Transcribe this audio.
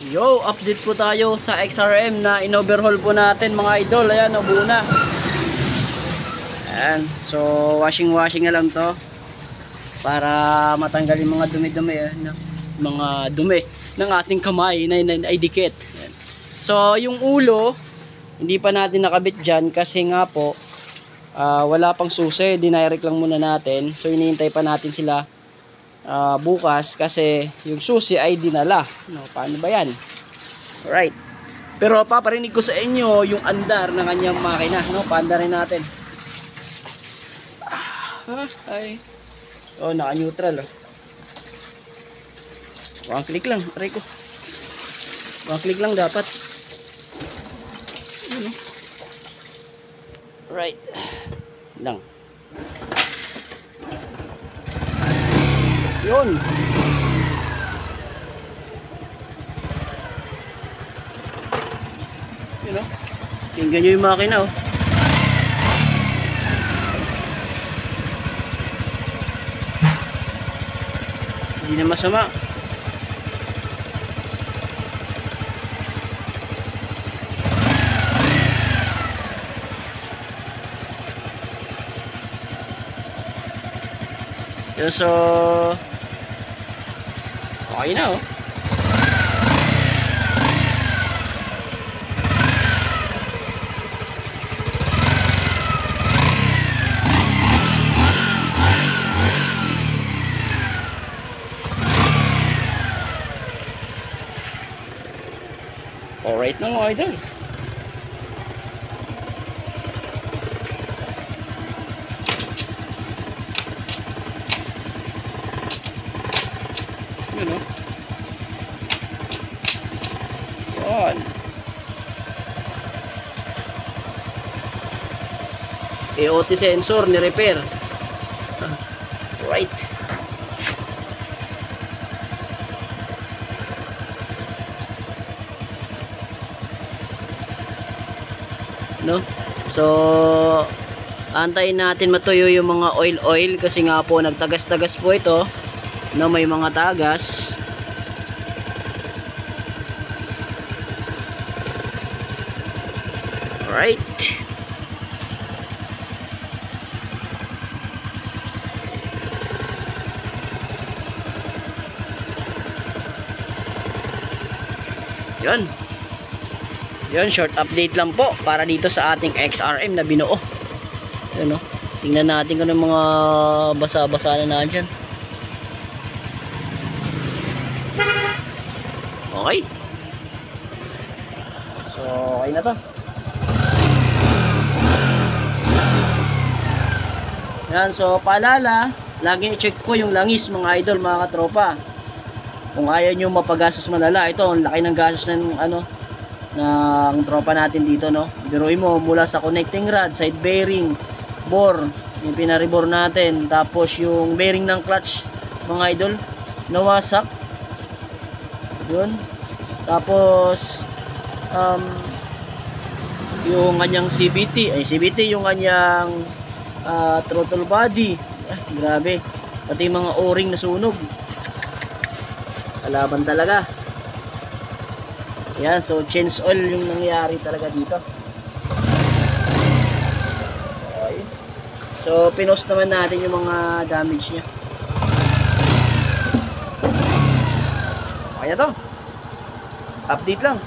Yo, update po tayo sa XRM na in-overhaul po natin mga idol. Ayan, buo na. Ayan, so washing na lang to para matanggal yung mga dumi-dumi, mga dumi ng ating kamay na idikit. Ayan. So yung ulo hindi pa natin nakabit dyan kasi nga po wala pang susi, dinirect lang muna natin. So hinihintay pa natin sila bukas kasi yung susi ay dinala. No, paano ba yan? Alright. Pero paparinig ko sa inyo yung andar ng kanyang makina. No, paandarin natin. Ay. Oh, naka-neutral. One click lang. Aray ko. One click lang dapat. Right. Lang. Yun. Yun o. Tingnan nyo yung makina o. Hindi na masama. So okay na oh. Alright na mga idol. Yun o. Yun. AOT sensor ni repair. Right. No? So antayin natin matuyo yung mga oil kasi nga po nagtagas-tagas po ito. No, may mga tagas. Alright. Yun. Yun, short update lang po para dito sa ating XRM na binuo. Yun, no? Tingnan natin kung ano mga basa-basa na dyan. Okay. So, okay na to. Yan, so paalala, lagi i-check ko yung langis mga idol, mga katropa. Kung ayaw nyo mapagastos malala, ito, ang laki ng gastos ng ng tropa natin dito, no. Biruin mo mula sa connecting rod, side bearing, bore, yung pinaribore natin, tapos yung bearing ng clutch, mga idol, nawasak. Yun. Tapos yung kanyang CVT yung kanyang throttle body, grabe, pati mga o-ring na sunog, kalaban talaga. Yan, so change oil yung nangyari talaga dito. Okay. So pinost naman natin yung mga damage nya. Okay na to. Update lang.